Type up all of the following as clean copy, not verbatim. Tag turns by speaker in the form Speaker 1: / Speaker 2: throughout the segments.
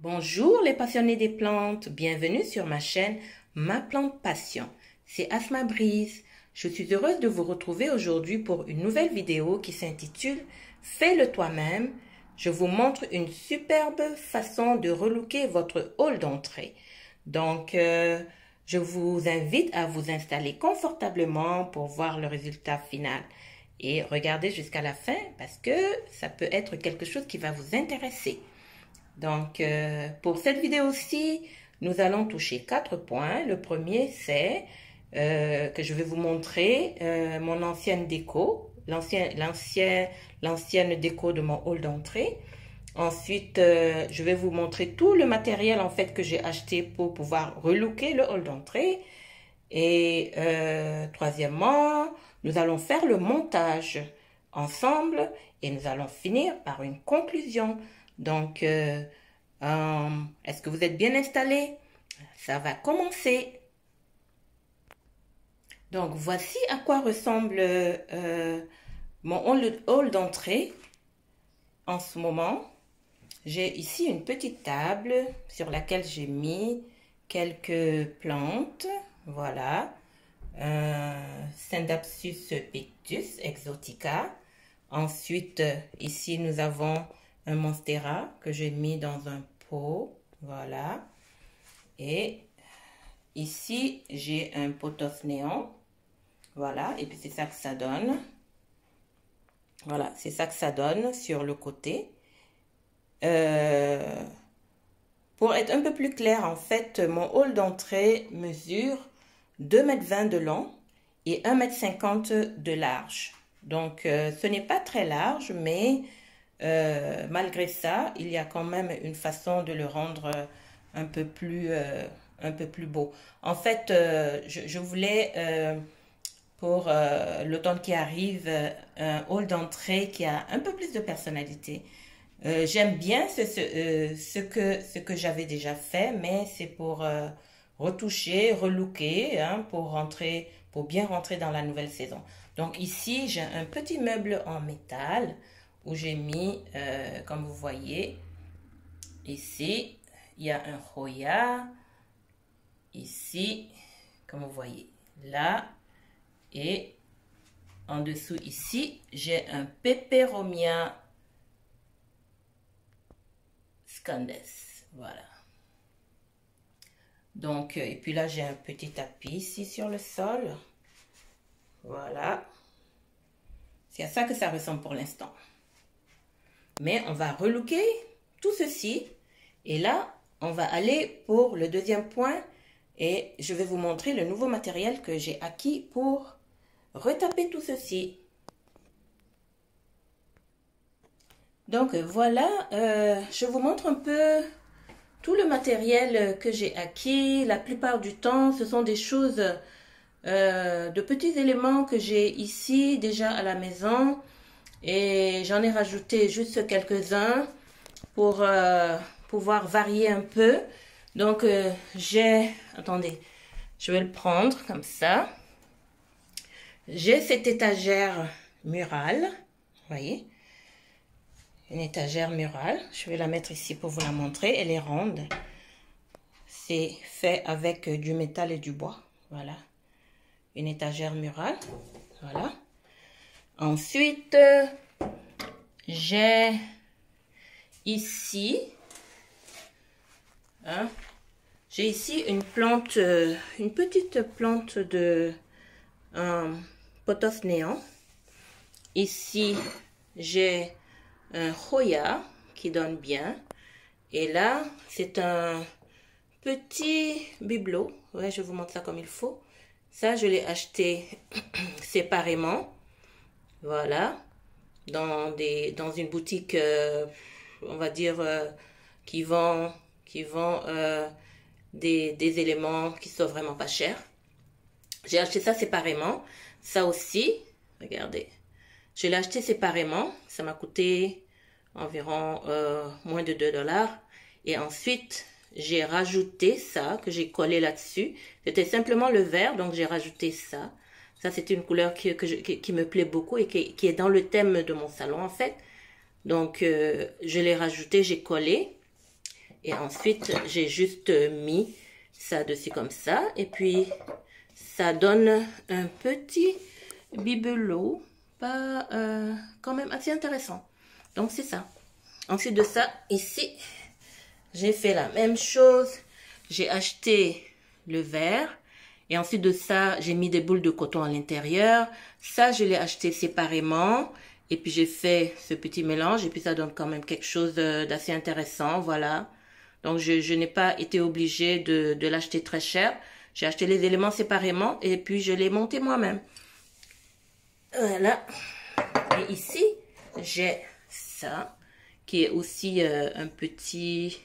Speaker 1: Bonjour les passionnés des plantes, bienvenue sur ma chaîne Ma Plante Passion. C'est Asma Brise. Je suis heureuse de vous retrouver aujourd'hui pour une nouvelle vidéo qui s'intitule Fais-le toi-même. Je vous montre une superbe façon de relooker votre hall d'entrée. Donc, je vous invite à vous installer confortablement pour voir le résultat final. Et regardez jusqu'à la fin parce que ça peut être quelque chose qui va vous intéresser. Donc, pour cette vidéo-ci, nous allons toucher 4 points. Le premier, c'est que je vais vous montrer mon ancienne déco, l'ancienne déco de mon hall d'entrée. Ensuite, je vais vous montrer tout le matériel en fait que j'ai acheté pour pouvoir relooker le hall d'entrée. Et troisièmement, nous allons faire le montage ensemble et nous allons finir par une conclusion. Donc, est-ce que vous êtes bien installés? Ça va commencer. Donc, voici à quoi ressemble mon hall d'entrée en ce moment. J'ai ici une petite table sur laquelle j'ai mis quelques plantes. Voilà. Scindapsus pictus exotica. Ensuite, ici, nous avons un monstera que j'ai mis dans un pot. Voilà. Et ici, j'ai un pothos néon. Voilà. Et puis, c'est ça que ça donne. Voilà. C'est ça que ça donne sur le côté. Pour être un peu plus clair, en fait, mon hall d'entrée mesure 2,20 m de long et 1,50 m de large. Donc, ce n'est pas très large, mais malgré ça, il y a quand même une façon de le rendre un peu plus beau. En fait, je voulais, pour l'automne qui arrive, un hall d'entrée qui a un peu plus de personnalité. J'aime bien ce que j'avais déjà fait, mais c'est pour retoucher, relooker, hein, pour bien rentrer dans la nouvelle saison. Donc ici, j'ai un petit meuble en métal où j'ai mis, comme vous voyez, ici, il y a un Hoya, ici, comme vous voyez, là, et en dessous ici, j'ai un Peperomia Scandes, voilà. Donc, et puis là, j'ai un petit tapis ici sur le sol. Voilà. C'est à ça que ça ressemble pour l'instant. Mais on va relooker tout ceci. Et là, on va aller pour le deuxième point. Et je vais vous montrer le nouveau matériel que j'ai acquis pour retaper tout ceci. Donc voilà, je vous montre un peu tout le matériel que j'ai acquis. La plupart du temps, ce sont des choses, de petits éléments que j'ai ici déjà à la maison. Et j'en ai rajouté juste quelques-uns pour pouvoir varier un peu. Donc attendez, je vais le prendre comme ça. J'ai cette étagère murale, vous voyez. Une étagère murale. Je vais la mettre ici pour vous la montrer. Elle est ronde. C'est fait avec du métal et du bois. Voilà. Une étagère murale. Voilà. Ensuite, j'ai ici, hein, j'ai ici une plante, une petite plante de pothos néon. Ici, j'ai un Hoya qui donne bien. Et là, c'est un petit bibelot. Ouais, je vous montre ça comme il faut. Ça, je l'ai acheté séparément. Voilà. Dans une boutique, on va dire, qui vend des éléments qui sont vraiment pas chers. J'ai acheté ça séparément. Ça aussi, regardez. Je l'ai acheté séparément. Ça m'a coûté environ moins de 2 $. Et ensuite, j'ai rajouté ça, que j'ai collé là-dessus. C'était simplement le vert, donc j'ai rajouté ça. Ça, c'est une couleur qui me plaît beaucoup et qui est dans le thème de mon salon, en fait. Donc, je l'ai rajouté, j'ai collé. Et ensuite, j'ai juste mis ça dessus comme ça. Et puis, ça donne un petit bibelot, pas quand même assez intéressant. Donc, c'est ça. Ensuite de ça, ici, j'ai fait la même chose. J'ai acheté le verre. Et ensuite de ça, j'ai mis des boules de coton à l'intérieur. Ça, je l'ai acheté séparément. Et puis, j'ai fait ce petit mélange. Et puis, ça donne quand même quelque chose d'assez intéressant. Voilà. Donc, je n'ai pas été obligée de l'acheter très cher. J'ai acheté les éléments séparément. Et puis, je l'ai monté moi-même. Voilà. Et ici, j'ai ça. Qui est aussi un petit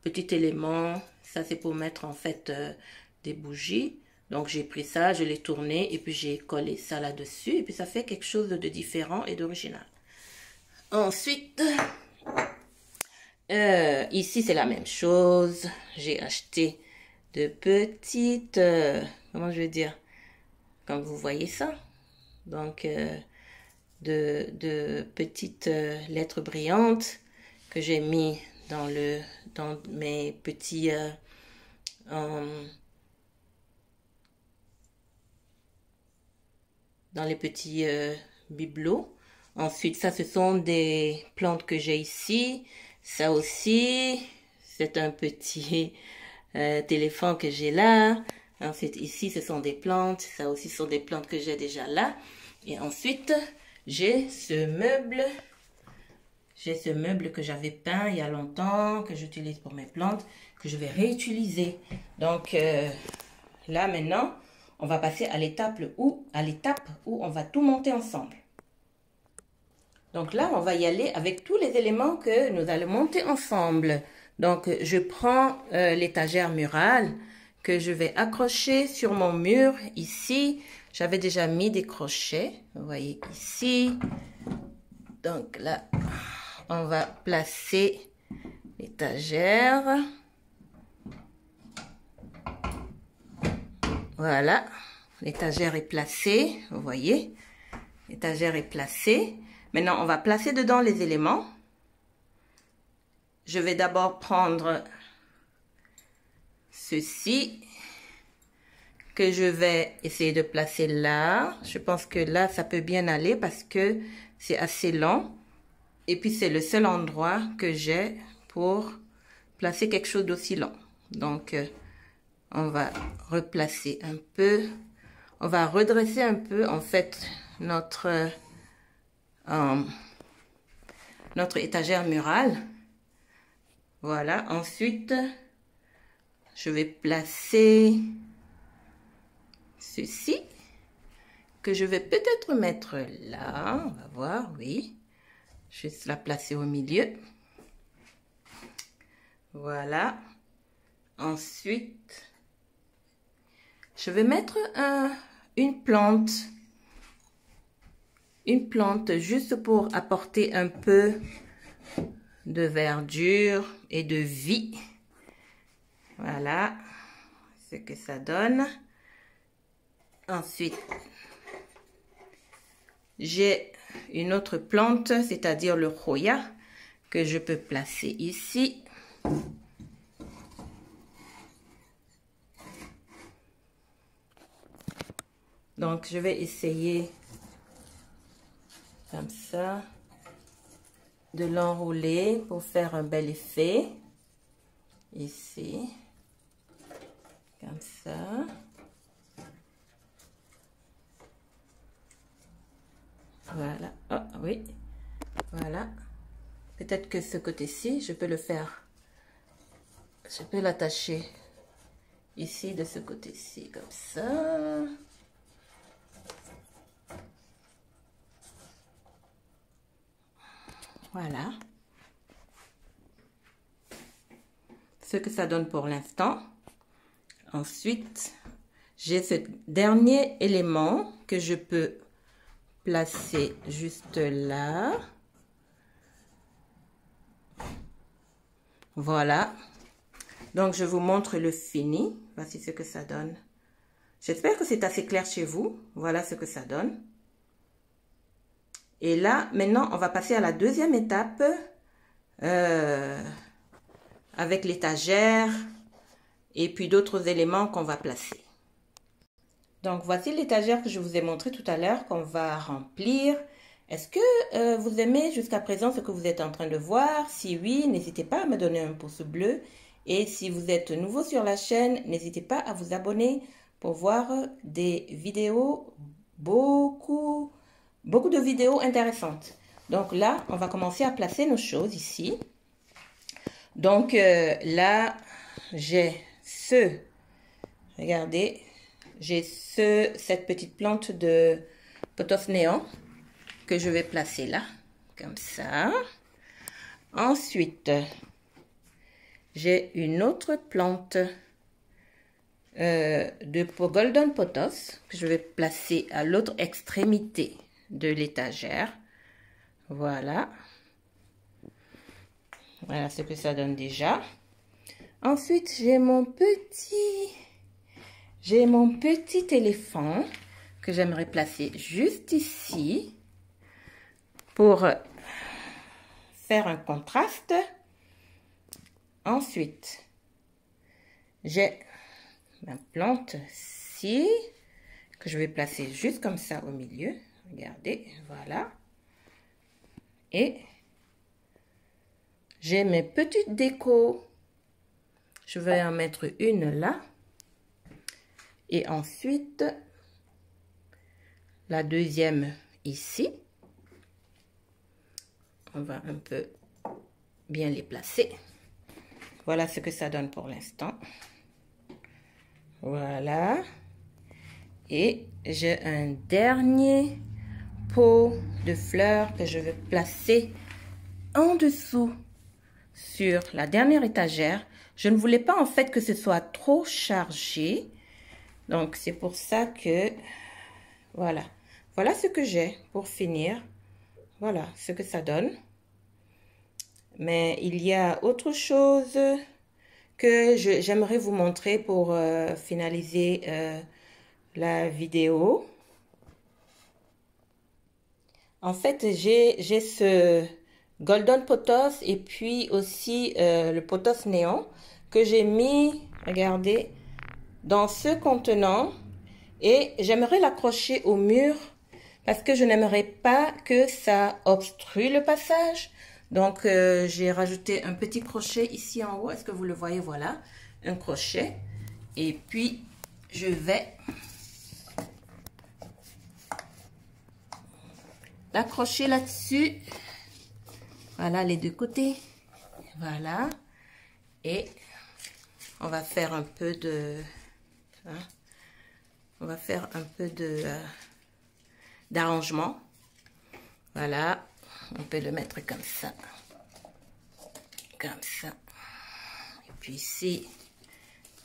Speaker 1: élément. Ça, c'est pour mettre en fait des bougies. Donc, j'ai pris ça, je l'ai tourné et puis j'ai collé ça là-dessus. Et puis, ça fait quelque chose de différent et d'original. Ensuite, ici, c'est la même chose. J'ai acheté de petites... comment je vais dire? Comme vous voyez ça. Donc, de petites lettres brillantes que j'ai mis dans mes petits dans les petits bibelots. Ensuite, ça, ce sont des plantes que j'ai ici. Ça aussi, c'est un petit téléphone que j'ai là. Ensuite, ici, ce sont des plantes. Ça aussi, ce sont des plantes que j'ai déjà là. Et ensuite, j'ai ce meuble. J'ai ce meuble que j'avais peint il y a longtemps, que j'utilise pour mes plantes, que je vais réutiliser. Donc, là, maintenant, on va passer à l'étape où on va tout monter ensemble. Donc là, on va y aller avec tous les éléments que nous allons monter ensemble. Donc, je prends l'étagère murale que je vais accrocher sur mon mur ici. J'avais déjà mis des crochets, vous voyez ici. Donc là, on va placer l'étagère. Voilà, l'étagère est placée, vous voyez. L'étagère est placée. Maintenant, on va placer dedans les éléments. Je vais d'abord prendre ceci que je vais essayer de placer là. Je pense que là, ça peut bien aller parce que c'est assez long. Et puis, c'est le seul endroit que j'ai pour placer quelque chose d'aussi long. Donc, on va replacer un peu. On va redresser un peu, en fait, notre étagère murale. Voilà. Ensuite, je vais placer ceci que je vais peut-être mettre là. On va voir, oui. Juste la placer au milieu. Voilà. Ensuite, je vais mettre une plante. Une plante juste pour apporter un peu de verdure et de vie. Voilà ce que ça donne. Ensuite, j'ai une autre plante, c'est-à-dire le Hoya, que je peux placer ici. Donc, je vais essayer comme ça de l'enrouler pour faire un bel effet. Ici, comme ça. Voilà. Oh, oui. Voilà. Peut-être que ce côté-ci, je peux le faire. Je peux l'attacher ici, de ce côté-ci, comme ça. Voilà. Ce que ça donne pour l'instant. Ensuite, j'ai ce dernier élément que je peux placer juste là. Voilà. Donc, je vous montre le fini. Voici ce que ça donne. J'espère que c'est assez clair chez vous. Voilà ce que ça donne. Et là, maintenant, on va passer à la deuxième étape. À avec l'étagère et puis d'autres éléments qu'on va placer. Donc, voici l'étagère que je vous ai montré tout à l'heure qu'on va remplir. Est-ce que vous aimez jusqu'à présent ce que vous êtes en train de voir? Si oui, n'hésitez pas à me donner un pouce bleu. Et si vous êtes nouveau sur la chaîne, n'hésitez pas à vous abonner pour voir des vidéos, beaucoup de vidéos intéressantes. Donc là, on va commencer à placer nos choses ici. Donc là, j'ai regardez, j'ai cette petite plante de pothos néon que je vais placer là, comme ça. Ensuite, j'ai une autre plante de golden pothos que je vais placer à l'autre extrémité de l'étagère. Voilà. Voilà ce que ça donne déjà. Ensuite, j'ai mon petit éléphant que j'aimerais placer juste ici pour faire un contraste. Ensuite, j'ai ma plante ici que je vais placer juste comme ça au milieu. Regardez, voilà. Et j'ai mes petites décos. Je vais en mettre une là. Et ensuite, la deuxième ici. On va un peu bien les placer. Voilà ce que ça donne pour l'instant. Voilà. Et j'ai un dernier pot de fleurs que je vais placer en dessous sur la dernière étagère. Je ne voulais pas en fait que ce soit trop chargé. Donc c'est pour ça que voilà. Voilà ce que j'ai pour finir. Voilà ce que ça donne. Mais il y a autre chose que j'aimerais vous montrer pour finaliser la vidéo. En fait, j'ai ce golden pothos et puis aussi le pothos néon que j'ai mis, regardez, dans ce contenant. Et j'aimerais l'accrocher au mur parce que je n'aimerais pas que ça obstrue le passage. Donc, j'ai rajouté un petit crochet ici en haut. Est-ce que vous le voyez? Voilà, un crochet. Et puis, je vais l'accrocher là-dessus. Voilà, les deux côtés. Voilà. Et on va faire un peu de... Hein, on va faire un peu de d'arrangement. Voilà. On peut le mettre comme ça. Comme ça. Et puis ici,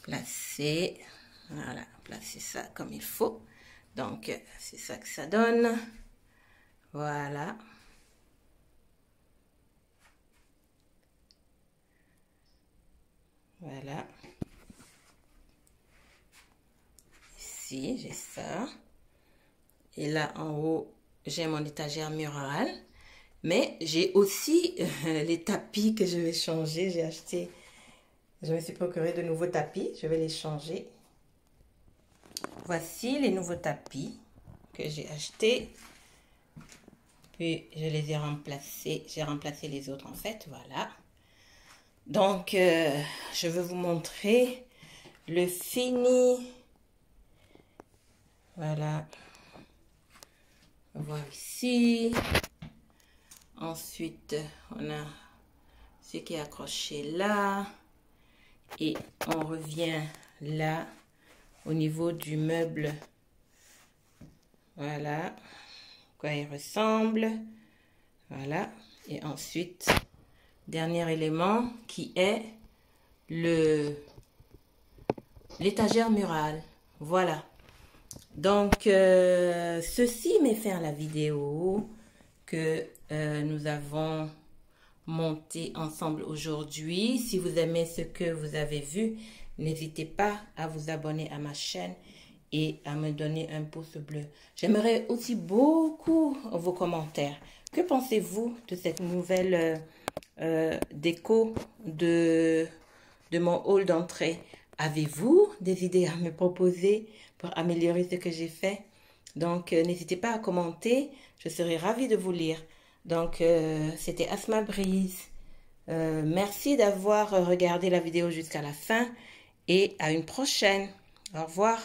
Speaker 1: placer. Voilà, placer ça comme il faut. Donc, c'est ça que ça donne. Voilà. Voilà. Ici, j'ai ça. Et là, en haut, j'ai mon étagère murale. Mais j'ai aussi les tapis que je vais changer. J'ai acheté, je me suis procuré de nouveaux tapis. Je vais les changer. Voici les nouveaux tapis que j'ai achetés. Puis je les ai remplacés. J'ai remplacé les autres en fait. Voilà. Donc, je vais vous montrer le fini. Voilà. On va voir ici. Ensuite, on a ce qui est accroché là. Et on revient là, au niveau du meuble. Voilà. Quoi il ressemble. Voilà. Et ensuite, dernier élément qui est l'étagère murale. Voilà. Donc, ceci m'est faire la vidéo que nous avons monté ensemble aujourd'hui. Si vous aimez ce que vous avez vu, n'hésitez pas à vous abonner à ma chaîne et à me donner un pouce bleu. J'aimerais aussi beaucoup vos commentaires. Que pensez-vous de cette nouvelle déco de de mon hall d'entrée. Avez-vous des idées à me proposer pour améliorer ce que j'ai fait? Donc, n'hésitez pas à commenter. Je serai ravie de vous lire. Donc, c'était Asma Brise. Merci d'avoir regardé la vidéo jusqu'à la fin et à une prochaine. Au revoir.